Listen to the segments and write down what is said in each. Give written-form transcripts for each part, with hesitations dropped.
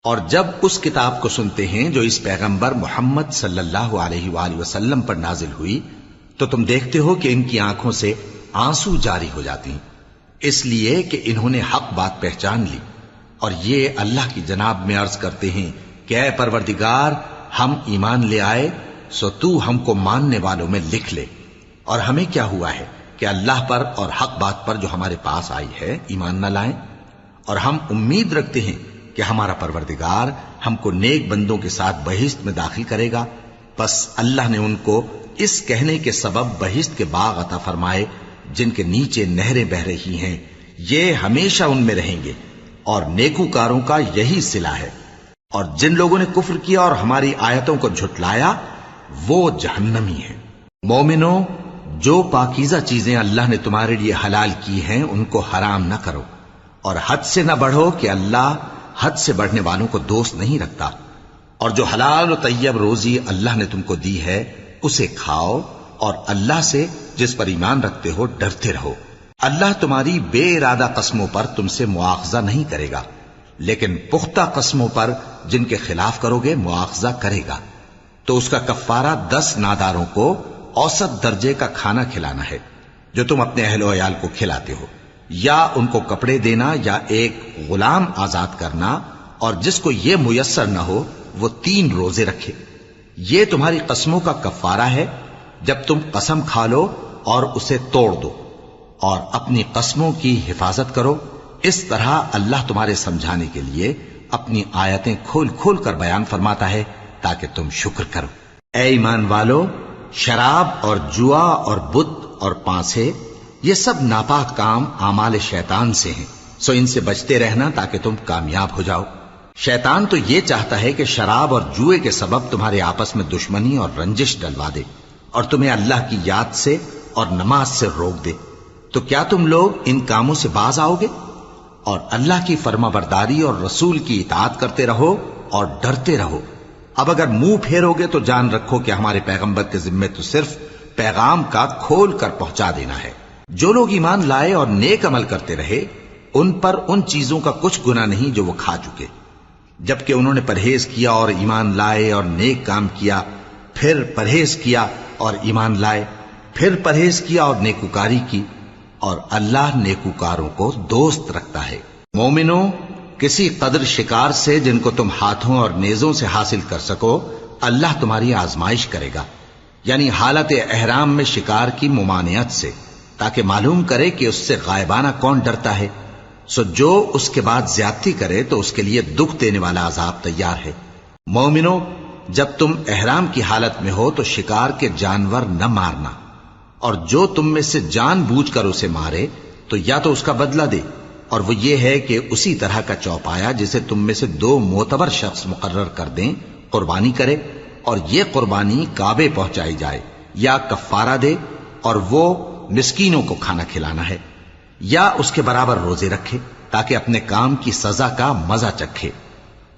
اور جب اس کتاب کو سنتے ہیں جو اس پیغمبر محمد صلی اللہ علیہ وآلہ وسلم پر نازل ہوئی تو تم دیکھتے ہو کہ ان کی آنکھوں سے آنسو جاری ہو جاتی ہیں، اس لیے کہ انہوں نے حق بات پہچان لی، اور یہ اللہ کی جناب میں عرض کرتے ہیں کہ اے پروردگار، ہم ایمان لے آئے سو تو ہم کو ماننے والوں میں لکھ لے، اور ہمیں کیا ہوا ہے کہ اللہ پر اور حق بات پر جو ہمارے پاس آئی ہے ایمان نہ لائیں، اور ہم امید رکھتے ہیں کہ ہمارا پروردگار ہم کو نیک بندوں کے ساتھ بہشت میں داخل کرے گا۔ بس اللہ نے ان کو اس کہنے کے سبب بہشت کے باغ عطا فرمائے جن کے نیچے نہریں بہ رہی ہیں، یہ ہمیشہ ان میں رہیں گے، اور نیکوکاروں کا یہی صلہ ہے۔ اور جن لوگوں نے کفر کیا اور ہماری آیتوں کو جھٹلایا وہ جہنمی ہیں۔ مومنوں، جو پاکیزہ چیزیں اللہ نے تمہارے لیے حلال کی ہیں ان کو حرام نہ کرو، اور حد سے نہ بڑھو کہ اللہ حد سے بڑھنے والوں کو دوست نہیں رکھتا، اور جو حلال و طیب روزی اللہ نے تم کو دی ہے اسے کھاؤ، اور اللہ سے جس پر ایمان رکھتے ہو ڈرتے رہو۔ اللہ تمہاری بے ارادہ قسموں پر تم سے مواخذہ نہیں کرے گا، لیکن پختہ قسموں پر جن کے خلاف کرو گے مواخذہ کرے گا، تو اس کا کفارہ 10 ناداروں کو اوسط درجے کا کھانا کھلانا ہے جو تم اپنے اہل و عیال کو کھلاتے ہو، یا ان کو کپڑے دینا یا ایک غلام آزاد کرنا، اور جس کو یہ میسر نہ ہو وہ 3 روزے رکھے۔ یہ تمہاری قسموں کا کفارہ ہے جب تم قسم کھا لو اور اسے توڑ دو، اور اپنی قسموں کی حفاظت کرو۔ اس طرح اللہ تمہارے سمجھانے کے لیے اپنی آیتیں کھول کھول کر بیان فرماتا ہے تاکہ تم شکر کرو۔ اے ایمان والو، شراب اور جوا اور بت اور پانسے، یہ سب ناپاک کام اعمال شیطان سے ہیں، سو ان سے بچتے رہنا تاکہ تم کامیاب ہو جاؤ۔ شیطان تو یہ چاہتا ہے کہ شراب اور جوئے کے سبب تمہارے آپس میں دشمنی اور رنجش ڈلوا دے، اور تمہیں اللہ کی یاد سے اور نماز سے روک دے۔ تو کیا تم لوگ ان کاموں سے باز آؤ گے؟ اور اللہ کی فرما برداری اور رسول کی اطاعت کرتے رہو اور ڈرتے رہو۔ اب اگر منہ پھیرو گے تو جان رکھو کہ ہمارے پیغمبر کے ذمے تو صرف پیغام کا کھول کر پہنچا دینا ہے۔ جو لوگ ایمان لائے اور نیک عمل کرتے رہے ان پر ان چیزوں کا کچھ گناہ نہیں جو وہ کھا چکے، جبکہ انہوں نے پرہیز کیا اور ایمان لائے اور نیک کام کیا، پھر پرہیز کیا اور ایمان لائے، پھر پرہیز کیا اور نیکوکاری کی، اور اللہ نیکوکاروں کو دوست رکھتا ہے۔ مومنوں، کسی قدر شکار سے جن کو تم ہاتھوں اور نیزوں سے حاصل کر سکو اللہ تمہاری آزمائش کرے گا، یعنی حالت احرام میں شکار کی ممانعت سے، تاکہ معلوم کرے کہ اس سے غائبانہ کون ڈرتا ہے، سو جو اس کے بعد زیادتی کرے تو اس کے لیے دکھ دینے والا عذاب تیار ہے۔ مومنوں، جب تم احرام کی حالت میں ہو تو شکار کے جانور نہ مارنا، اور جو تم میں سے جان بوجھ کر اسے مارے تو یا تو اس کا بدلہ دے، اور وہ یہ ہے کہ اسی طرح کا چوپایا جسے تم میں سے 2 معتبر شخص مقرر کر دیں قربانی کرے، اور یہ قربانی کعبے پہنچائی جائے، یا کفارہ دے اور وہ مسکینوں کو کھانا کھلانا ہے، یا اس کے برابر روزے رکھے تاکہ اپنے کام کی سزا کا مزہ چکھے،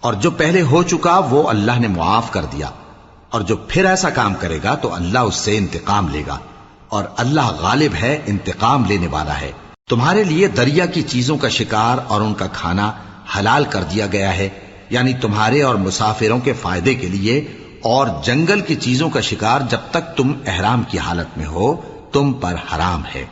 اور جو پہلے ہو چکا وہ اللہ نے معاف کر دیا، اور جو پھر ایسا کام کرے گا تو اللہ اس سے انتقام لے گا، اور اللہ غالب ہے، انتقام لینے والا ہے۔ تمہارے لیے دریا کی چیزوں کا شکار اور ان کا کھانا حلال کر دیا گیا ہے، یعنی تمہارے اور مسافروں کے فائدے کے لیے، اور جنگل کی چیزوں کا شکار جب تک تم احرام کی حالت میں ہو تم پر حرام ہے،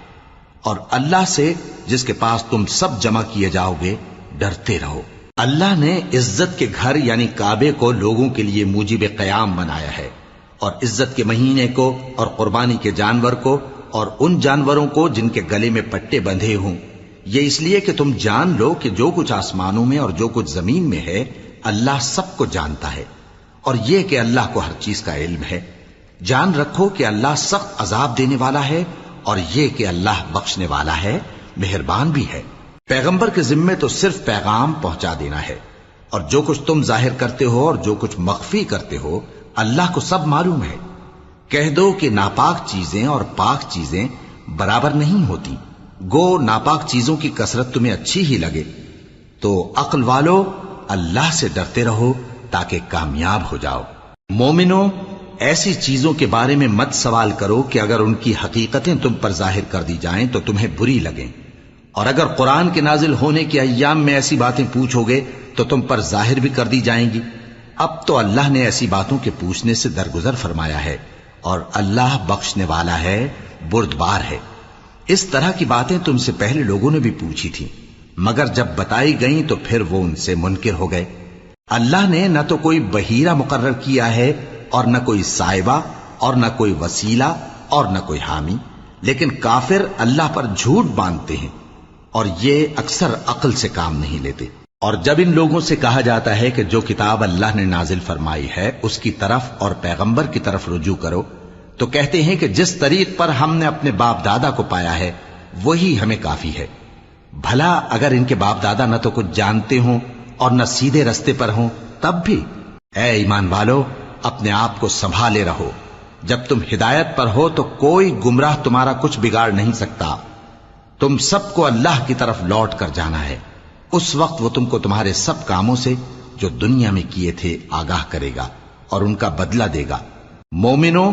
اور اللہ سے جس کے پاس تم سب جمع کیے جاؤ گے ڈرتے رہو۔ اللہ نے عزت کے گھر یعنی کعبے کو لوگوں کے لیے موجب قیام بنایا ہے، اور عزت کے مہینے کو اور قربانی کے جانور کو اور ان جانوروں کو جن کے گلے میں پٹے بندھے ہوں، یہ اس لیے کہ تم جان لو کہ جو کچھ آسمانوں میں اور جو کچھ زمین میں ہے اللہ سب کو جانتا ہے، اور یہ کہ اللہ کو ہر چیز کا علم ہے۔ جان رکھو کہ اللہ سخت عذاب دینے والا ہے، اور یہ کہ اللہ بخشنے والا ہے، مہربان بھی ہے۔ پیغمبر کے ذمے تو صرف پیغام پہنچا دینا ہے، اور جو کچھ تم ظاہر کرتے ہو اور جو کچھ مخفی کرتے ہو اللہ کو سب معلوم ہے۔ کہہ دو کہ ناپاک چیزیں اور پاک چیزیں برابر نہیں ہوتی، گو ناپاک چیزوں کی کثرت تمہیں اچھی ہی لگے، تو عقل والو اللہ سے ڈرتے رہو تاکہ کامیاب ہو جاؤ۔ مومنوں، ایسی چیزوں کے بارے میں مت سوال کرو کہ اگر ان کی حقیقتیں تم پر ظاہر کر دی جائیں تو تمہیں بری لگیں، اور اگر قرآن کے نازل ہونے کے ایام میں ایسی باتیں پوچھو گے تو تم پر ظاہر بھی کر دی جائیں گی۔ اب تو اللہ نے ایسی باتوں کے پوچھنے سے درگزر فرمایا ہے، اور اللہ بخشنے والا ہے، بردبار ہے۔ اس طرح کی باتیں تم سے پہلے لوگوں نے بھی پوچھی تھیں، مگر جب بتائی گئیں تو پھر وہ ان سے منکر ہو گئے۔ اللہ نے نہ تو کوئی بحیرہ مقرر کیا ہے، اور نہ کوئی سائبہ، اور نہ کوئی وسیلہ، اور نہ کوئی حامی، لیکن کافر اللہ پر جھوٹ باندھتے ہیں، اور یہ اکثر عقل سے کام نہیں لیتے۔ اور جب ان لوگوں سے کہا جاتا ہے کہ جو کتاب اللہ نے نازل فرمائی ہے اس کی طرف اور پیغمبر کی طرف رجوع کرو، تو کہتے ہیں کہ جس طریق پر ہم نے اپنے باپ دادا کو پایا ہے وہی ہمیں کافی ہے۔ بھلا اگر ان کے باپ دادا نہ تو کچھ جانتے ہوں اور نہ سیدھے رستے پر ہوں تب بھی؟ اے ایمان والو، اپنے آپ کو سنبھالے رہو۔ جب تم ہدایت پر ہو تو کوئی گمراہ تمہارا کچھ بگاڑ نہیں سکتا۔ تم سب کو اللہ کی طرف لوٹ کر جانا ہے، اس وقت وہ تم کو تمہارے سب کاموں سے جو دنیا میں کیے تھے آگاہ کرے گا اور ان کا بدلہ دے گا۔ مومنو،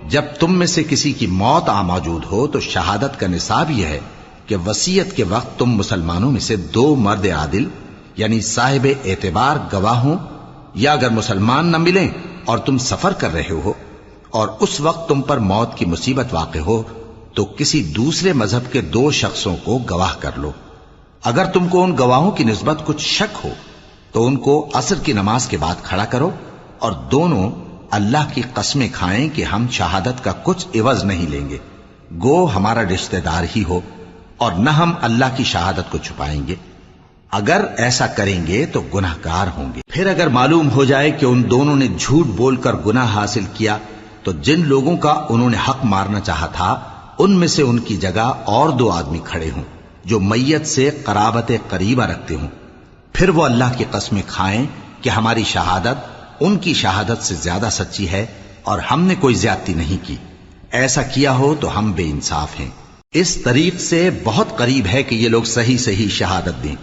جب تم میں سے کسی کی موت آ موجود ہو تو شہادت کا نصاب یہ ہے کہ وصیت کے وقت تم مسلمانوں میں سے 2 مرد عادل یعنی صاحب اعتبار گواہ ہوں، یا اگر مسلمان نہ ملیں اور تم سفر کر رہے ہو اور اس وقت تم پر موت کی مصیبت واقع ہو تو کسی دوسرے مذہب کے 2 شخصوں کو گواہ کر لو۔ اگر تم کو ان گواہوں کی نسبت کچھ شک ہو تو ان کو عصر کی نماز کے بعد کھڑا کرو، اور دونوں اللہ کی قسمیں کھائیں کہ ہم شہادت کا کچھ عوض نہیں لیں گے، گو ہمارا رشتہ دار ہی ہو، اور نہ ہم اللہ کی شہادت کو چھپائیں گے۔ اگر ایسا کریں گے تو گناہ گار ہوں گے۔ پھر اگر معلوم ہو جائے کہ ان دونوں نے جھوٹ بول کر گناہ حاصل کیا تو جن لوگوں کا انہوں نے حق مارنا چاہا تھا ان میں سے ان کی جگہ اور 2 آدمی کھڑے ہوں جو میت سے قرابت قریبہ رکھتے ہوں، پھر وہ اللہ کی قسمیں کھائیں کہ ہماری شہادت ان کی شہادت سے زیادہ سچی ہے اور ہم نے کوئی زیادتی نہیں کی۔ ایسا کیا ہو تو ہم بے انصاف ہیں۔ اس طریق سے بہت قریب ہے کہ یہ لوگ صحیح صحیح شہادت دیں،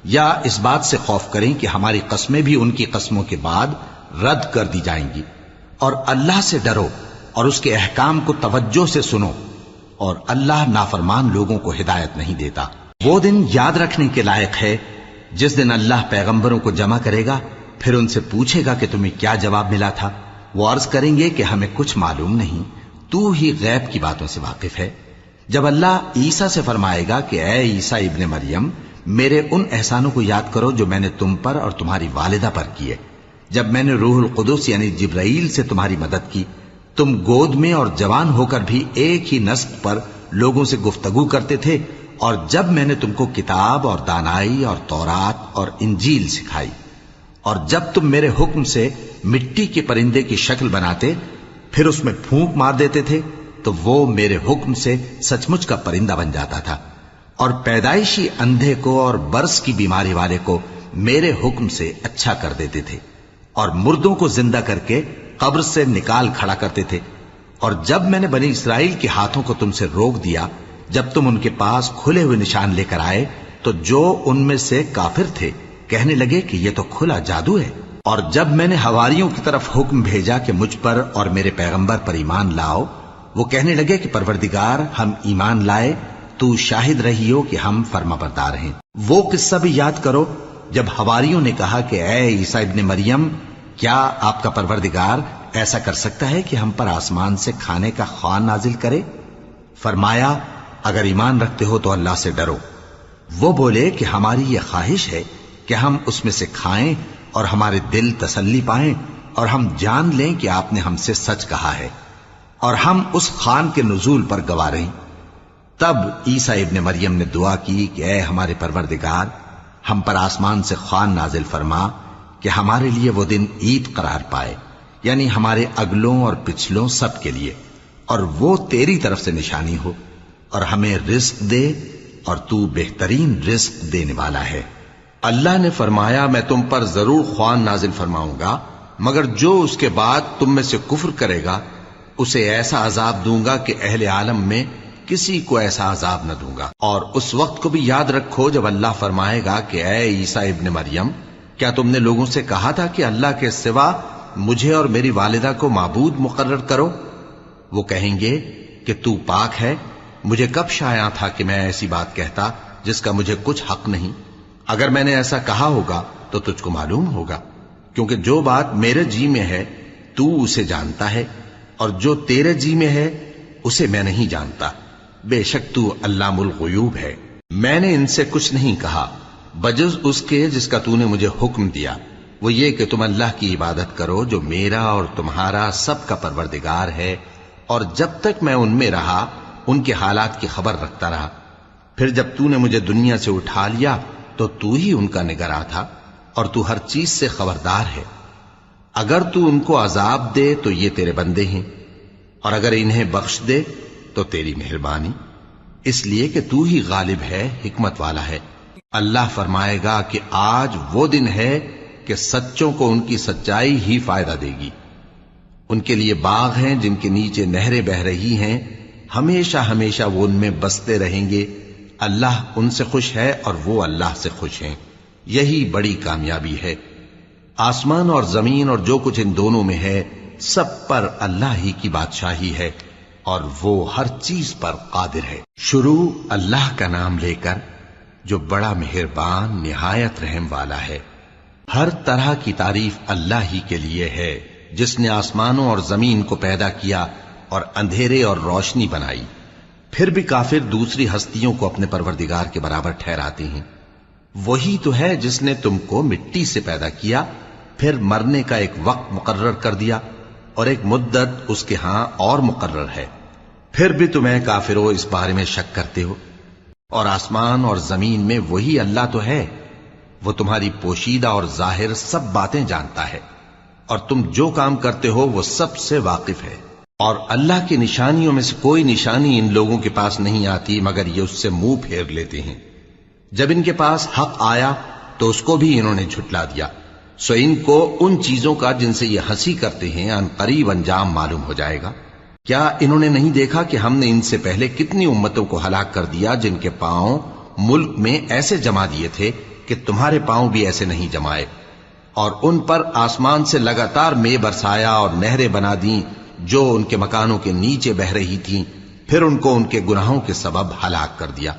یا اس بات سے خوف کریں کہ ہماری قسمیں بھی ان کی قسموں کے بعد رد کر دی جائیں گی۔ اور اللہ سے ڈرو اور اس کے احکام کو توجہ سے سنو، اور اللہ نافرمان لوگوں کو ہدایت نہیں دیتا۔ وہ دن یاد رکھنے کے لائق ہے جس دن اللہ پیغمبروں کو جمع کرے گا، پھر ان سے پوچھے گا کہ تمہیں کیا جواب ملا تھا۔ وہ عرض کریں گے کہ ہمیں کچھ معلوم نہیں، تو ہی غیب کی باتوں سے واقف ہے۔ جب اللہ عیسیٰ سے فرمائے گا کہ اے عیسیٰ ابن مریم، میرے ان احسانوں کو یاد کرو جو میں نے تم پر اور تمہاری والدہ پر کیے، جب میں نے روح القدس یعنی جبرائیل سے تمہاری مدد کی، تم گود میں اور جوان ہو کر بھی ایک ہی نسق پر لوگوں سے گفتگو کرتے تھے، اور جب میں نے تم کو کتاب اور دانائی اور تورات اور انجیل سکھائی، اور جب تم میرے حکم سے مٹی کے پرندے کی شکل بناتے پھر اس میں پھونک مار دیتے تھے تو وہ میرے حکم سے سچ مچ کا پرندہ بن جاتا تھا، اور پیدائشی اندھے کو اور برس کی بیماری والے کو میرے حکم سے اچھا کر دیتے تھے، اور مردوں کو زندہ کر کے قبر سے نکال کھڑا کرتے تھے۔ اور جب میں نے بنی اسرائیل کے ہاتھوں کو تم سے روک دیا جب تم ان کے پاس کھلے ہوئے نشان لے کر آئے تو جو ان میں سے کافر تھے کہنے لگے کہ یہ تو کھلا جادو ہے۔ اور جب میں نے حواریوں کی طرف حکم بھیجا کہ مجھ پر اور میرے پیغمبر پر ایمان لاؤ، وہ کہنے لگے کہ پروردگار، ہم ایمان لائے، تو شاہد رہی ہو کہ ہم فرما بردار ہیں۔ وہ قصہ بھی یاد کرو جب حواریوں نے کہا کہ اے عیسیٰ ابن مریم، کیا آپ کا پروردگار ایسا کر سکتا ہے کہ ہم پر آسمان سے کھانے کا خوان نازل کرے؟ فرمایا، اگر ایمان رکھتے ہو تو اللہ سے ڈرو۔ وہ بولے کہ ہماری یہ خواہش ہے کہ ہم اس میں سے کھائیں اور ہمارے دل تسلی پائیں اور ہم جان لیں کہ آپ نے ہم سے سچ کہا ہے، اور ہم اس خوان کے نزول پر گواہ رہیں۔ تب عیسیٰ ابن مریم نے دعا کی کہ اے ہمارے پروردگار، ہم پر آسمان سے خوان نازل فرما کہ ہمارے لیے وہ دن عید قرار پائے، یعنی ہمارے اگلوں اور پچھلوں سب کے لیے، اور وہ تیری طرف سے نشانی ہو، اور ہمیں رزق دے، اور تو بہترین رزق دینے والا ہے۔ اللہ نے فرمایا، میں تم پر ضرور خوان نازل فرماؤں گا، مگر جو اس کے بعد تم میں سے کفر کرے گا اسے ایسا عذاب دوں گا کہ اہل عالم میں کسی کو ایسا عذاب نہ دوں گا۔ اور اس وقت کو بھی یاد رکھو جب اللہ فرمائے گا کہ اے عیسیٰ ابن مریم، کیا تم نے لوگوں سے کہا تھا کہ اللہ کے سوا مجھے اور میری والدہ کو معبود مقرر کرو؟ وہ کہیں گے کہ تو پاک ہے، مجھے کب شایع تھا کہ میں ایسی بات کہتا جس کا مجھے کچھ حق نہیں۔ اگر میں نے ایسا کہا ہوگا تو تجھ کو معلوم ہوگا، کیونکہ جو بات میرے جی میں ہے تو اسے جانتا ہے، اور جو تیرے جی میں ہے اسے میں نہیں جانتا۔ بے شک تو علام الغیوب ہے۔ میں نے ان سے کچھ نہیں کہا بجز اس کے جس کا تو نے مجھے حکم دیا، وہ یہ کہ تم اللہ کی عبادت کرو جو میرا اور تمہارا سب کا پروردگار ہے، اور جب تک میں ان میں رہا ان کے حالات کی خبر رکھتا رہا۔ پھر جب تو نے مجھے دنیا سے اٹھا لیا تو ہی ان کا نگراں تھا، اور تو ہر چیز سے خبردار ہے۔ اگر تو ان کو عذاب دے تو یہ تیرے بندے ہیں، اور اگر انہیں بخش دے تو تیری مہربانی، اس لیے کہ تو ہی غالب ہے، حکمت والا ہے۔ اللہ فرمائے گا کہ آج وہ دن ہے کہ سچوں کو ان کی سچائی ہی فائدہ دے گی۔ ان کے لیے باغ ہیں جن کے نیچے نہریں بہ رہی ہیں، ہمیشہ ہمیشہ وہ ان میں بستے رہیں گے۔ اللہ ان سے خوش ہے اور وہ اللہ سے خوش ہیں، یہی بڑی کامیابی ہے۔ آسمان اور زمین اور جو کچھ ان دونوں میں ہے سب پر اللہ ہی کی بادشاہی ہے، اور وہ ہر چیز پر قادر ہے۔ شروع اللہ کا نام لے کر جو بڑا مہربان نہایت رحم والا ہے۔ ہر طرح کی تعریف اللہ ہی کے لیے ہے، جس نے آسمانوں اور زمین کو پیدا کیا اور اندھیرے اور روشنی بنائی۔ پھر بھی کافر دوسری ہستیوں کو اپنے پروردگار کے برابر ٹھہراتے ہیں۔ وہی تو ہے جس نے تم کو مٹی سے پیدا کیا، پھر مرنے کا ایک وقت مقرر کر دیا، اور ایک مدت اس کے ہاں اور مقرر ہے۔ پھر بھی تمہیں کافرو اس بارے میں شک کرتے ہو، اور آسمان اور زمین میں وہی اللہ تو ہے، وہ تمہاری پوشیدہ اور ظاہر سب باتیں جانتا ہے، اور تم جو کام کرتے ہو وہ سب سے واقف ہے۔ اور اللہ کی نشانیوں میں سے کوئی نشانی ان لوگوں کے پاس نہیں آتی مگر یہ اس سے منہ پھیر لیتے ہیں۔ جب ان کے پاس حق آیا تو اس کو بھی انہوں نے جھٹلا دیا، سو ان کو ان چیزوں کا جن سے یہ ہنسی کرتے ہیں ان قریب انجام معلوم ہو جائے گا۔ کیا انہوں نے نہیں دیکھا کہ ہم نے ان سے پہلے کتنی امتوں کو ہلاک کر دیا جن کے پاؤں ملک میں ایسے جما دیے تھے کہ تمہارے پاؤں بھی ایسے نہیں جمائے، اور ان پر آسمان سے لگاتار مے برسایا اور نہریں بنا دیں جو ان کے مکانوں کے نیچے بہ رہی تھیں، پھر ان کو ان کے گناہوں کے سبب ہلاک کر دیا،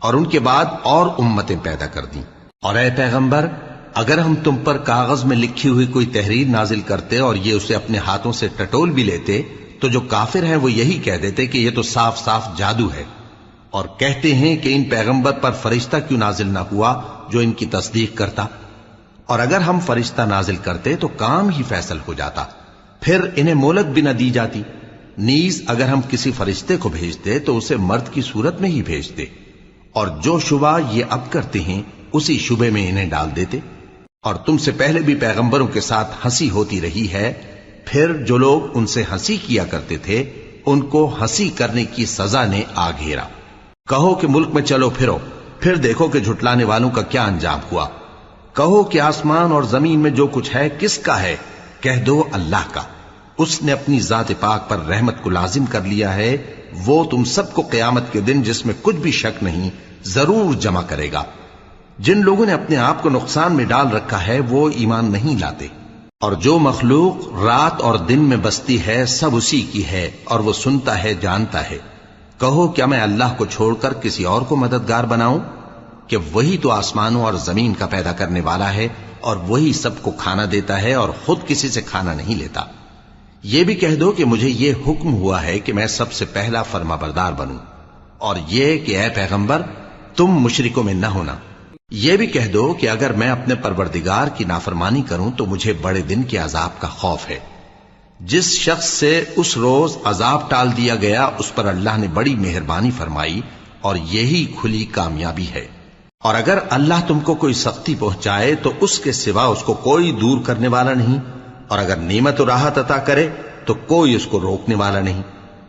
اور ان کے بعد اور امتیں پیدا کر دیں۔ اور اے پیغمبر، اگر ہم تم پر کاغذ میں لکھی ہوئی کوئی تحریر نازل کرتے اور یہ اسے اپنے ہاتھوں سے ٹٹول بھی لیتے تو جو کافر ہیں وہ یہی کہہ دیتے کہ یہ تو صاف صاف جادو ہے، اور کہتے ہیں کہ ان پیغمبر پر فرشتہ کیوں نازل نہ ہوا جو ان کی تصدیق کرتا، اور اگر ہم فرشتہ نازل کرتے تو کام ہی فیصل ہو جاتا، پھر انہیں مہلت بھی نہ دی جاتی۔ نیز اگر ہم کسی فرشتے کو بھیجتے تو اسے مرد کی صورت میں ہی بھیجتے، اور جو شبہ یہ اب کرتے ہیں اسی شبے میں انہیں ڈال دیتے۔ اور تم سے پہلے بھی پیغمبروں کے ساتھ ہنسی ہوتی رہی ہے، پھر جو لوگ ان سے ہنسی کیا کرتے تھے ان کو ہنسی کرنے کی سزا نے آ گھیرا۔ کہو کہ ملک میں چلو پھرو، پھر دیکھو کہ جھٹلانے والوں کا کیا انجام ہوا۔ کہو کہ آسمان اور زمین میں جو کچھ ہے کس کا ہے؟ کہہ دو اللہ کا۔ اس نے اپنی ذات پاک پر رحمت کو لازم کر لیا ہے، وہ تم سب کو قیامت کے دن جس میں کچھ بھی شک نہیں ضرور جمع کرے گا۔ جن لوگوں نے اپنے آپ کو نقصان میں ڈال رکھا ہے وہ ایمان نہیں لاتے، اور جو مخلوق رات اور دن میں بستی ہے سب اسی کی ہے، اور وہ سنتا ہے جانتا ہے۔ کہو کیا میں اللہ کو چھوڑ کر کسی اور کو مددگار بناؤں؟ کہ وہی تو آسمانوں اور زمین کا پیدا کرنے والا ہے، اور وہی سب کو کھانا دیتا ہے اور خود کسی سے کھانا نہیں لیتا۔ یہ بھی کہہ دو کہ مجھے یہ حکم ہوا ہے کہ میں سب سے پہلا فرما بردار بنوں، اور یہ کہ اے پیغمبر تم مشرکوں میں نہ ہونا۔ یہ بھی کہہ دو کہ اگر میں اپنے پروردگار کی نافرمانی کروں تو مجھے بڑے دن کے عذاب کا خوف ہے۔ جس شخص سے اس روز عذاب ٹال دیا گیا اس پر اللہ نے بڑی مہربانی فرمائی، اور یہی کھلی کامیابی ہے۔ اور اگر اللہ تم کو کوئی سختی پہنچائے تو اس کے سوا اس کو کوئی دور کرنے والا نہیں، اور اگر نعمت و راحت عطا کرے تو کوئی اس کو روکنے والا نہیں۔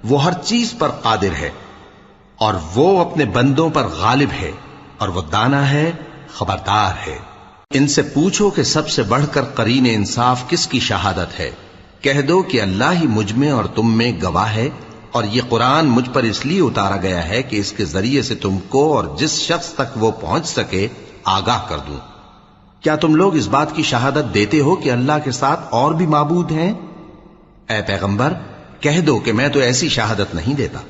وہ ہر چیز پر قادر ہے، اور وہ اپنے بندوں پر غالب ہے، اور وہ دانا ہے، خبردار ہے۔ ان سے پوچھو کہ سب سے بڑھ کر قرین انصاف کس کی شہادت ہے؟ کہہ دو کہ اللہ ہی مجھ میں اور تم میں گواہ ہے، اور یہ قرآن مجھ پر اس لیے اتارا گیا ہے کہ اس کے ذریعے سے تم کو اور جس شخص تک وہ پہنچ سکے آگاہ کر دوں۔ کیا تم لوگ اس بات کی شہادت دیتے ہو کہ اللہ کے ساتھ اور بھی معبود ہیں؟ اے پیغمبر کہہ دو کہ میں تو ایسی شہادت نہیں دیتا۔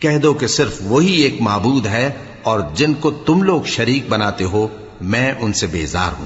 کہہ دو کہ صرف وہی ایک معبود ہے، اور جن کو تم لوگ شریک بناتے ہو میں ان سے بیزار ہوں۔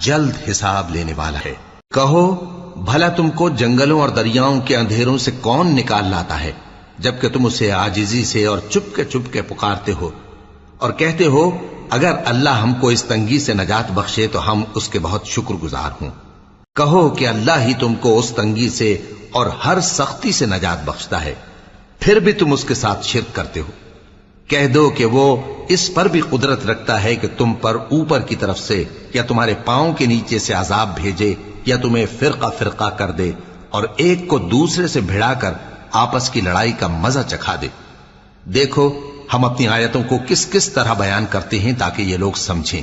جلد حساب لینے والا ہے۔ کہو بھلا تم کو جنگلوں اور دریاؤں کے اندھیروں سے کون نکال لاتا ہے، جبکہ تم اسے عاجزی سے اور چپ کے پکارتے ہو اور کہتے ہو اگر اللہ ہم کو اس تنگی سے نجات بخشے تو ہم اس کے بہت شکر گزار ہوں۔ کہو کہ اللہ ہی تم کو اس تنگی سے اور ہر سختی سے نجات بخشتا ہے، پھر بھی تم اس کے ساتھ شرک کرتے ہو۔ کہہ دو کہ وہ اس پر بھی قدرت رکھتا ہے کہ تم پر اوپر کی طرف سے یا تمہارے پاؤں کے نیچے سے عذاب بھیجے یا تمہیں فرقہ فرقہ کر دے اور ایک کو دوسرے سے بھڑا کر آپس کی لڑائی کا مزہ چکھا دے۔ دیکھو ہم اپنی آیتوں کو کس کس طرح بیان کرتے ہیں تاکہ یہ لوگ سمجھیں،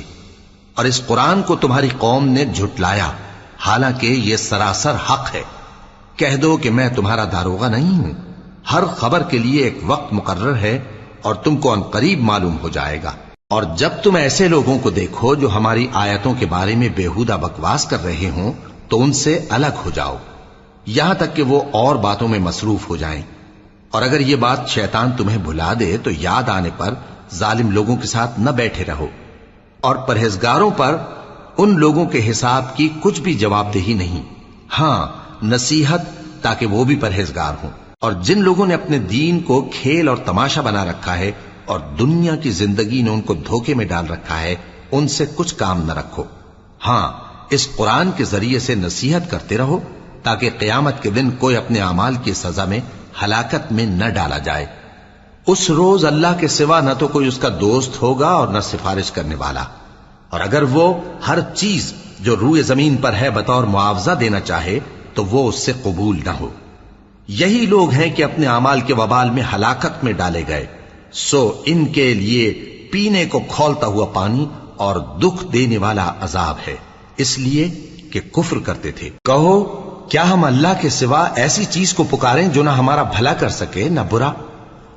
اور اس قرآن کو تمہاری قوم نے جھٹلایا حالانکہ یہ سراسر حق ہے۔ کہہ دو کہ میں تمہارا داروغہ نہیں ہوں، ہر خبر کے لیے ایک وقت مقرر ہے اور تم کو ان قریب معلوم ہو جائے گا۔ اور جب تم ایسے لوگوں کو دیکھو جو ہماری آیتوں کے بارے میں بےہودہ بکواس کر رہے ہوں تو ان سے الگ ہو جاؤ، یہاں تک کہ وہ اور باتوں میں مصروف ہو جائیں۔ اور اگر یہ بات شیطان تمہیں بھلا دے تو یاد آنے پر ظالم لوگوں کے ساتھ نہ بیٹھے رہو، اور پرہیزگاروں پر ان لوگوں کے حساب کی کچھ بھی جواب دہی نہیں، ہاں نصیحت تاکہ وہ بھی پرہیزگار ہوں۔ اور جن لوگوں نے اپنے دین کو کھیل اور تماشا بنا رکھا ہے اور دنیا کی زندگی نے ان کو دھوکے میں ڈال رکھا ہے، ان سے کچھ کام نہ رکھو، ہاں اس قرآن کے ذریعے سے نصیحت کرتے رہو تاکہ قیامت کے دن کوئی اپنے اعمال کی سزا میں ہلاکت میں نہ ڈالا جائے۔ اس روز اللہ کے سوا نہ تو کوئی اس کا دوست ہوگا اور نہ سفارش کرنے والا، اور اگر وہ ہر چیز جو روئے زمین پر ہے بطور معاوضہ دینا چاہے تو وہ اس سے قبول نہ ہو۔ یہی لوگ ہیں کہ اپنے اعمال کے وبال میں ہلاکت میں ڈالے گئے، سو ان کے لیے پینے کو کھولتا ہوا پانی اور دکھ دینے والا عذاب ہے، اس لیے کہ کفر کرتے تھے۔ کہو کیا ہم اللہ کے سوا ایسی چیز کو پکاریں جو نہ ہمارا بھلا کر سکے نہ برا؟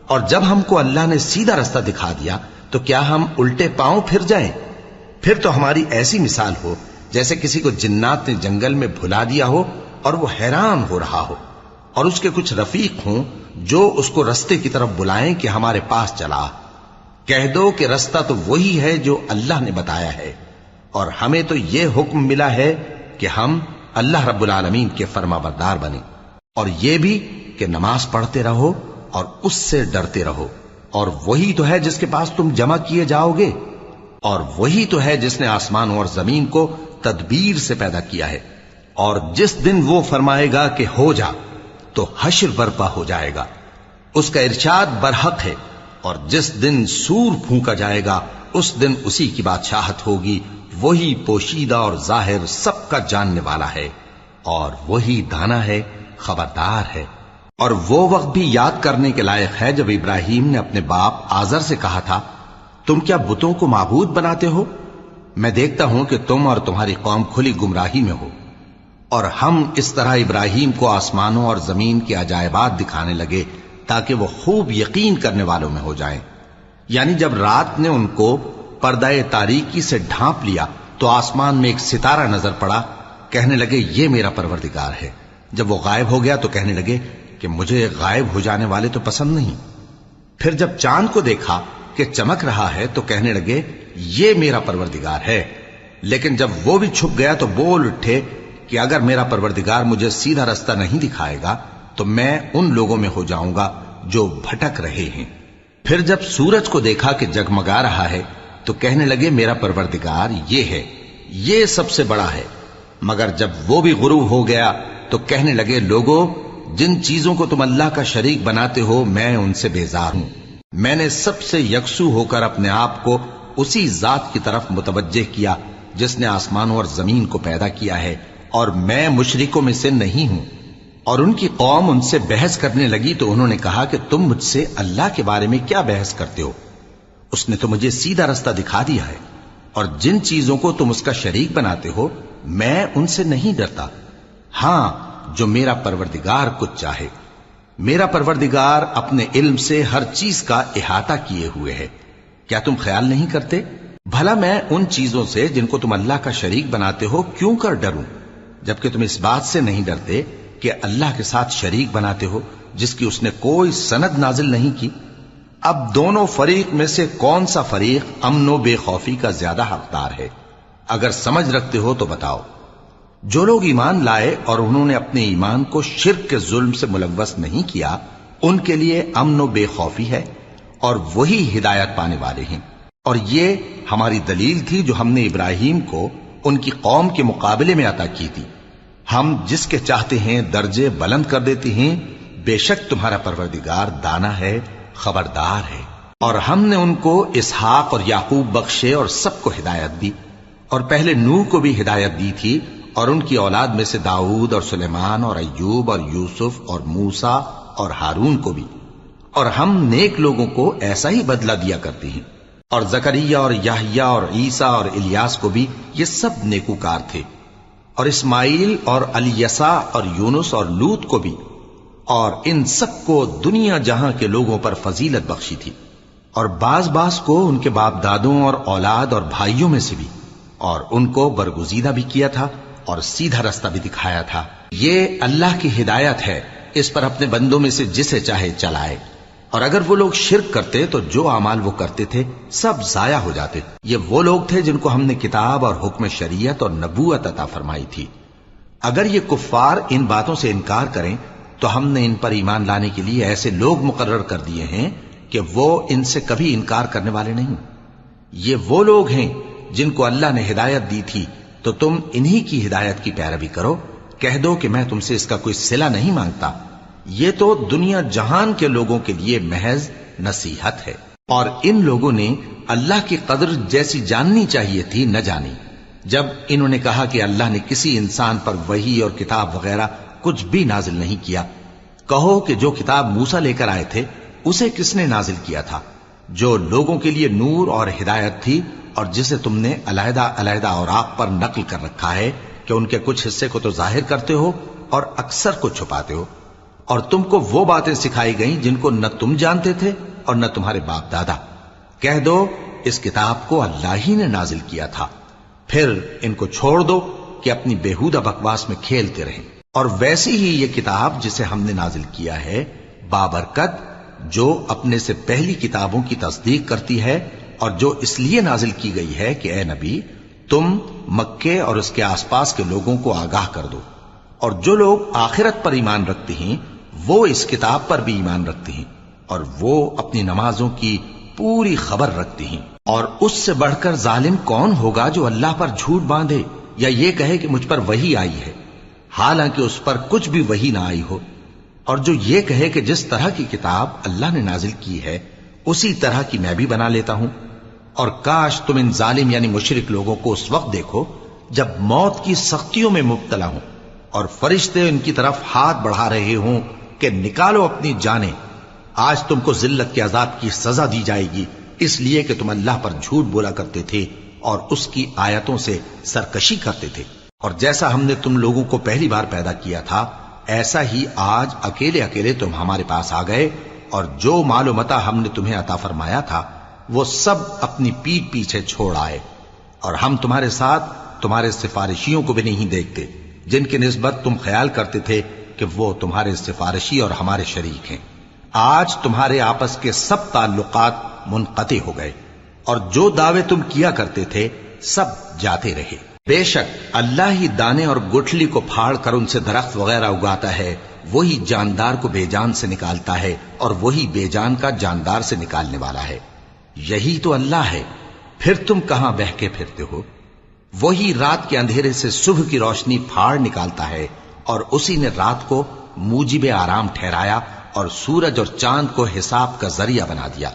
اور جب ہم کو اللہ نے سیدھا رستہ دکھا دیا تو کیا ہم الٹے پاؤں پھر جائیں؟ پھر تو ہماری ایسی مثال ہو جیسے کسی کو جنات نے جنگل میں بھلا دیا ہو اور وہ حیران ہو رہا ہو، اور اس کے کچھ رفیق ہوں جو اس کو رستے کی طرف بلائیں کہ ہمارے پاس چلا۔ کہہ دو کہ رستہ تو وہی ہے جو اللہ نے بتایا ہے، اور ہمیں تو یہ حکم ملا ہے کہ ہم اللہ رب العالمین کے فرما بردار بنیں، اور یہ بھی کہ نماز پڑھتے رہو اور اس سے ڈرتے رہو، اور وہی تو ہے جس کے پاس تم جمع کیے جاؤ گے، اور وہی تو ہے جس نے آسمانوں اور زمین کو تدبیر سے پیدا کیا ہے، اور جس دن وہ فرمائے گا کہ ہو جا تو حشر برپا ہو جائے گا، اس کا ارشاد برحق ہے، اور جس دن سور پھونکا جائے گا اس دن اسی کی بادشاہت ہوگی، وہی پوشیدہ اور ظاہر سب کا جاننے والا ہے، اور وہی دانا ہے خبردار ہے۔ اور وہ وقت بھی یاد کرنے کے لائق ہے جب ابراہیم نے اپنے باپ آزر سے کہا تھا تم کیا بتوں کو معبود بناتے ہو؟ میں دیکھتا ہوں کہ تم اور تمہاری قوم کھلی گمراہی میں ہو۔ اور ہم اس طرح ابراہیم کو آسمانوں اور زمین کے عجائبات دکھانے لگے تاکہ وہ خوب یقین کرنے والوں میں ہو جائیں۔ یعنی جب رات نے ان کو پردہ تاریکی سے ڈھانپ لیا تو آسمان میں ایک ستارہ نظر پڑا، کہنے لگے یہ میرا پروردگار ہے۔ جب وہ غائب ہو گیا تو کہنے لگے کہ مجھے غائب ہو جانے والے تو پسند نہیں۔ پھر جب چاند کو دیکھا کہ چمک رہا ہے تو کہنے لگے یہ میرا پروردگار ہے۔ لیکن جب وہ بھی چھپ گیا تو بول اٹھے کہ اگر میرا پروردگار مجھے سیدھا رستہ نہیں دکھائے گا تو میں ان لوگوں میں ہو جاؤں گا جو بھٹک رہے ہیں۔ پھر جب سورج کو دیکھا کہ جگمگا رہا ہے تو کہنے لگے میرا پروردگار یہ ہے، یہ سب سے بڑا ہے۔ مگر جب وہ بھی غروب ہو گیا تو کہنے لگے لوگو جن چیزوں کو تم اللہ کا شریک بناتے ہو میں ان سے بیزار ہوں۔ میں نے سب سے یکسو ہو کر اپنے آپ کو اسی ذات کی طرف متوجہ کیا جس نے آسمانوں اور زمین کو پیدا کیا ہے، اور میں مشرکوں میں سے نہیں ہوں۔ اور ان کی قوم ان سے بحث کرنے لگی تو انہوں نے کہا کہ تم مجھ سے اللہ کے بارے میں کیا بحث کرتے ہو؟ اس نے تو مجھے سیدھا رستہ دکھا دیا ہے، اور جن چیزوں کو تم اس کا شریک بناتے ہو میں ان سے نہیں ڈرتا، ہاں جو میرا پروردگار کچھ چاہے۔ میرا پروردگار اپنے علم سے ہر چیز کا احاطہ کیے ہوئے ہے۔ کیا تم خیال نہیں کرتے؟ بھلا میں ان چیزوں سے جن کو تم اللہ کا شریک بناتے ہو کیوں کر ڈروں، جبکہ تم اس بات سے نہیں ڈرتے کہ اللہ کے ساتھ شریک بناتے ہو جس کی اس نے کوئی سند نازل نہیں کی۔ اب دونوں فریق میں سے کون سا فریق امن و بے خوفی کا زیادہ حقدار ہے؟ اگر سمجھ رکھتے ہو تو بتاؤ۔ جو لوگ ایمان لائے اور انہوں نے اپنے ایمان کو شرک کے ظلم سے ملوث نہیں کیا، ان کے لیے امن و بے خوفی ہے اور وہی ہدایت پانے والے ہیں۔ اور یہ ہماری دلیل تھی جو ہم نے ابراہیم کو ان کی قوم کے مقابلے میں عطا کی تھی۔ ہم جس کے چاہتے ہیں درجے بلند کر دیتے ہیں، بے شک تمہارا پروردگار دانا ہے، خبردار ہے۔ اور ہم نے ان کو اسحاق اور یعقوب بخشے اور سب کو ہدایت دی، اور پہلے نوح کو بھی ہدایت دی تھی، اور ان کی اولاد میں سے داؤد اور سلیمان اور ایوب اور یوسف اور موسیٰ اور ہارون کو بھی۔ اور ہم نیک لوگوں کو ایسا ہی بدلہ دیا کرتے ہیں۔ اور زکریا اور یحییٰ اور عیسیٰ اور الیاس کو بھی، یہ سب نیکوکار تھے۔ اور اسماعیل اور الیسع اور یونس اور لوط کو بھی، اور ان سب کو دنیا جہاں کے لوگوں پر فضیلت بخشی تھی، اور بعض کو ان کے باپ دادوں اور اولاد اور بھائیوں میں سے بھی، اور ان کو برگزیدہ بھی کیا تھا اور سیدھا رستہ بھی دکھایا تھا۔ یہ اللہ کی ہدایت ہے، اس پر اپنے بندوں میں سے جسے چاہے چلائے۔ اور اگر وہ لوگ شرک کرتے تو جو اعمال وہ کرتے تھے سب ضائع ہو جاتے۔ یہ وہ لوگ تھے جن کو ہم نے کتاب اور حکم شریعت اور نبوت عطا فرمائی تھی۔ اگر یہ کفار ان باتوں سے انکار کریں تو ہم نے ان پر ایمان لانے کے لیے ایسے لوگ مقرر کر دیے ہیں کہ وہ ان سے کبھی انکار کرنے والے نہیں۔ یہ وہ لوگ ہیں جن کو اللہ نے ہدایت دی تھی، تو تم انہی کی ہدایت کی پیروی کرو۔ کہہ دو کہ میں تم سے اس کا کوئی صلہ نہیں مانگتا، یہ تو دنیا جہان کے لوگوں کے لیے محض نصیحت ہے۔ اور ان لوگوں نے اللہ کی قدر جیسی جاننی چاہیے تھی نہ جانی۔ جب انہوں نے کہا کہ اللہ نے کسی انسان پر وحی اور کتاب وغیرہ کچھ بھی نازل نہیں کیا، کہو کہ جو کتاب موسیٰ لے کر آئے تھے اسے کس نے نازل کیا تھا، جو لوگوں کے لیے نور اور ہدایت تھی، اور جسے تم نے علیحدہ علیحدہ اوراق پر نقل کر رکھا ہے کہ ان کے کچھ حصے کو تو ظاہر کرتے ہو اور اکثر کو چھپاتے ہو۔ اور تم کو وہ باتیں سکھائی گئیں جن کو نہ تم جانتے تھے اور نہ تمہارے باپ دادا۔ کہہ دو اس کتاب کو اللہ ہی نے نازل کیا تھا، پھر ان کو چھوڑ دو کہ اپنی بیہودہ بکواس میں کھیلتے رہیں۔ اور ویسی ہی یہ کتاب جسے ہم نے نازل کیا ہے بابرکت، جو اپنے سے پہلی کتابوں کی تصدیق کرتی ہے، اور جو اس لیے نازل کی گئی ہے کہ اے نبی تم مکے اور اس کے آس پاس کے لوگوں کو آگاہ کر دو۔ اور جو لوگ آخرت پر ایمان رکھتے ہیں وہ اس کتاب پر بھی ایمان رکھتے ہیں، اور وہ اپنی نمازوں کی پوری خبر رکھتے ہیں۔ اور اس سے بڑھ کر ظالم کون ہوگا جو اللہ پر جھوٹ باندھے یا یہ کہے کہ مجھ پر وحی آئی ہے، حالانکہ اس پر کچھ بھی وحی نہ آئی ہو، اور جو یہ کہے کہ جس طرح کی کتاب اللہ نے نازل کی ہے اسی طرح کی میں بھی بنا لیتا ہوں۔ اور کاش تم ان ظالم یعنی مشرک لوگوں کو اس وقت دیکھو جب موت کی سختیوں میں مبتلا ہوں اور فرشتے ان کی طرف ہاتھ بڑھا رہے ہوں کہ نکالو اپنی جانیں، آج تم کو ذلت کے عذاب کی سزا دی جائے گی، اس لیے کہ تم اللہ پر جھوٹ بولا کرتے تھے اور اس کی آیتوں سے سرکشی کرتے تھے۔ اور جیسا ہم نے تم لوگوں کو پہلی بار پیدا کیا تھا ایسا ہی آج اکیلے اکیلے تم ہمارے پاس آ گئے، اور جو مال و متاع ہم نے تمہیں عطا فرمایا تھا وہ سب اپنی پیٹھ پیچھے چھوڑ آئے، اور ہم تمہارے ساتھ تمہارے سفارشیوں کو بھی نہیں دیکھتے جن کی نسبت تم خیال کرتے تھے کہ وہ تمہارے سفارشی اور ہمارے شریک ہیں۔ آج تمہارے آپس کے سب تعلقات منقطع ہو گئے، اور جو دعوے تم کیا کرتے تھے سب جاتے رہے۔ بے شک اللہ ہی دانے اور گٹھلی کو پھاڑ کر ان سے درخت وغیرہ اگاتا ہے، وہی جاندار کو بے جان سے نکالتا ہے اور وہی بے جان کا جاندار سے نکالنے والا ہے۔ یہی تو اللہ ہے، پھر تم کہاں بہکے پھرتے ہو؟ وہی رات کے اندھیرے سے صبح کی روشنی پھاڑ نکالتا ہے، اور اسی نے رات کو موجب آرام ٹھہرایا اور سورج اور چاند کو حساب کا ذریعہ بنا دیا۔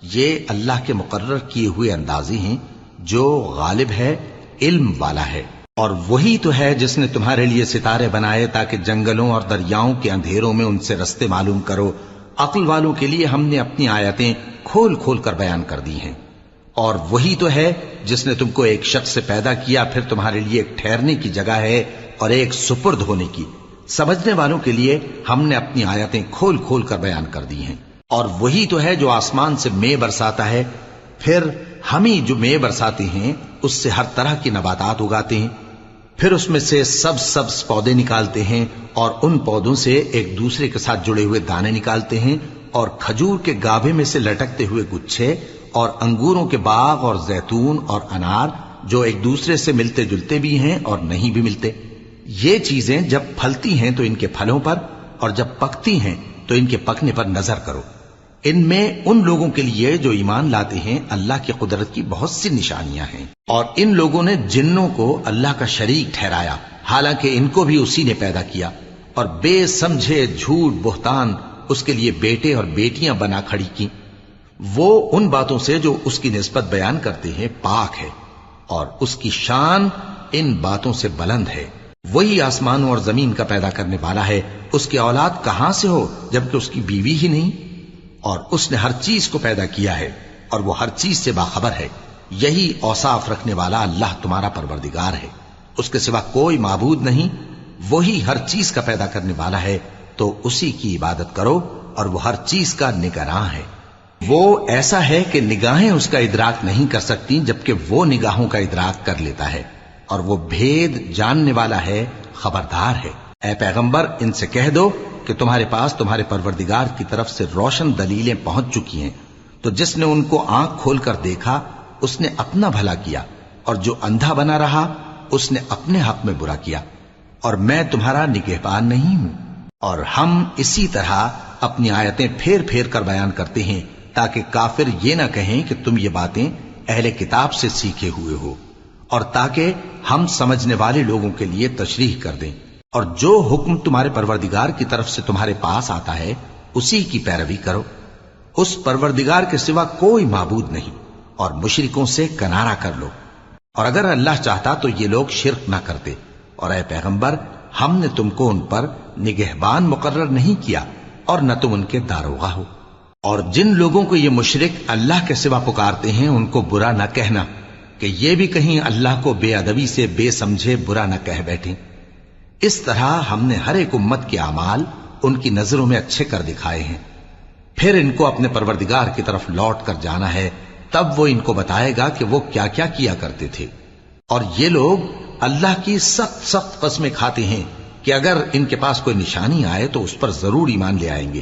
یہ اللہ کے مقرر کیے ہوئے اندازے ہیں، جو غالب ہے، علم والا ہے۔ اور وہی تو ہے جس نے تمہارے لیے ستارے بنائے تاکہ جنگلوں اور دریاؤں کے اندھیروں میں ان سے رستے معلوم کرو۔ عقل والوں کے لیے ہم نے اپنی آیتیں کھول کھول کر بیان کر دی ہیں۔ اور وہی تو ہے جس نے تم کو ایک شخص سے پیدا کیا، پھر تمہارے لیے ایک ٹھہرنے کی جگہ ہے اور ایک سپرد ہونے کی۔ سمجھنے والوں کے لیے ہم نے اپنی آیتیں کھول کھول کر بیان کر دی ہیں۔ اور وہی تو ہے جو آسمان سے مے برساتا ہے، پھر ہم ہی جو مے برساتے ہیں اس سے ہر طرح کی نباتات اگاتے ہیں، پھر اس میں سے سبز پودے نکالتے ہیں، اور ان پودوں سے ایک دوسرے کے ساتھ جڑے ہوئے دانے نکالتے ہیں، اور کھجور کے گابھے میں سے لٹکتے ہوئے گچھے، اور انگوروں کے باغ اور زیتون اور انار جو ایک دوسرے سے ملتے جلتے بھی ہیں اور نہیں بھی ملتے۔ یہ چیزیں جب پھلتی ہیں تو ان کے پھلوں پر، اور جب پکتی ہیں تو ان کے پکنے پر نظر کرو۔ ان میں ان لوگوں کے لیے جو ایمان لاتے ہیں اللہ کی قدرت کی بہت سی نشانیاں ہیں، اور ان لوگوں نے جنوں کو اللہ کا شریک ٹھہرایا، حالانکہ ان کو بھی اسی نے پیدا کیا، اور بے سمجھے جھوٹ بہتان اس کے لیے بیٹے اور بیٹیاں بنا کھڑی کی۔ وہ ان باتوں سے جو اس کی نسبت بیان کرتے ہیں پاک ہے، اور اس کی شان ان باتوں سے بلند ہے۔ وہی آسمانوں اور زمین کا پیدا کرنے والا ہے، اس کی اولاد کہاں سے ہو جبکہ اس کی بیوی ہی نہیں؟ اور اس نے ہر چیز کو پیدا کیا ہے، اور وہ ہر چیز سے باخبر ہے۔ یہی اوصاف رکھنے والا اللہ تمہارا پروردگار ہے، اس کے سوا کوئی معبود نہیں۔ وہی ہر چیز کا پیدا کرنے والا ہے، تو اسی کی عبادت کرو، اور وہ ہر چیز کا نگراں ہے۔ وہ ایسا ہے کہ نگاہیں اس کا ادراک نہیں کر سکتی، جبکہ وہ نگاہوں کا ادراک کر لیتا ہے، اور وہ بھید جاننے والا ہے، خبردار ہے۔ اے پیغمبر، ان سے کہہ دو کہ تمہارے پاس تمہارے پروردگار کی طرف سے روشن دلیلیں پہنچ چکی ہیں، تو جس نے ان کو آنکھ کھول کر دیکھا اس نے اپنا بھلا کیا، اور جو اندھا بنا رہا اس نے اپنے حق میں برا کیا، اور میں تمہارا نگہبان نہیں ہوں۔ اور ہم اسی طرح اپنی آیتیں پھیر پھیر کر بیان کرتے ہیں تاکہ کافر یہ نہ کہیں کہ تم یہ باتیں اہل کتاب سے سیکھے ہوئے ہو، اور تاکہ ہم سمجھنے والے لوگوں کے لیے تشریح کر دیں۔ اور جو حکم تمہارے پروردگار کی طرف سے تمہارے پاس آتا ہے اسی کی پیروی کرو، اس پروردگار کے سوا کوئی معبود نہیں، اور مشرکوں سے کنارہ کر لو۔ اور اگر اللہ چاہتا تو یہ لوگ شرک نہ کرتے، اور اے پیغمبر ہم نے تم کو ان پر نگہبان مقرر نہیں کیا، اور نہ تم ان کے داروغہ ہو۔ اور جن لوگوں کو یہ مشرک اللہ کے سوا پکارتے ہیں ان کو برا نہ کہنا، کہ یہ بھی کہیں اللہ کو بے ادبی سے بے سمجھے برا نہ کہہ بیٹھیں۔ اس طرح ہم نے ہر ایک امت کے اعمال ان کی نظروں میں اچھے کر دکھائے ہیں، پھر ان کو اپنے پروردگار کی طرف لوٹ کر جانا ہے، تب وہ ان کو بتائے گا کہ وہ کیا کیا کیا کرتے تھے۔ اور یہ لوگ اللہ کی سخت سخت قسمیں کھاتے ہیں کہ اگر ان کے پاس کوئی نشانی آئے تو اس پر ضرور ایمان لے آئیں گے۔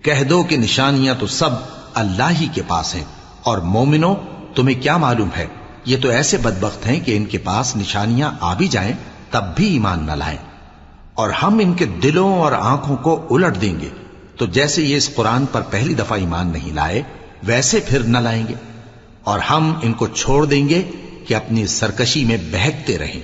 کہہ دو کہ نشانیاں تو سب اللہ ہی کے پاس ہیں، اور مومنوں تمہیں کیا معلوم ہے، یہ تو ایسے بدبخت ہیں کہ ان کے پاس نشانیاں آ بھی جائیں تب بھی ایمان نہ لائیں، اور ہم ان کے دلوں اور آنکھوں کو الٹ دیں گے، تو جیسے یہ اس قرآن پر پہلی دفعہ ایمان نہیں لائے ویسے پھر نہ لائیں گے، اور ہم ان کو چھوڑ دیں گے کہ اپنی سرکشی میں بہکتے رہیں۔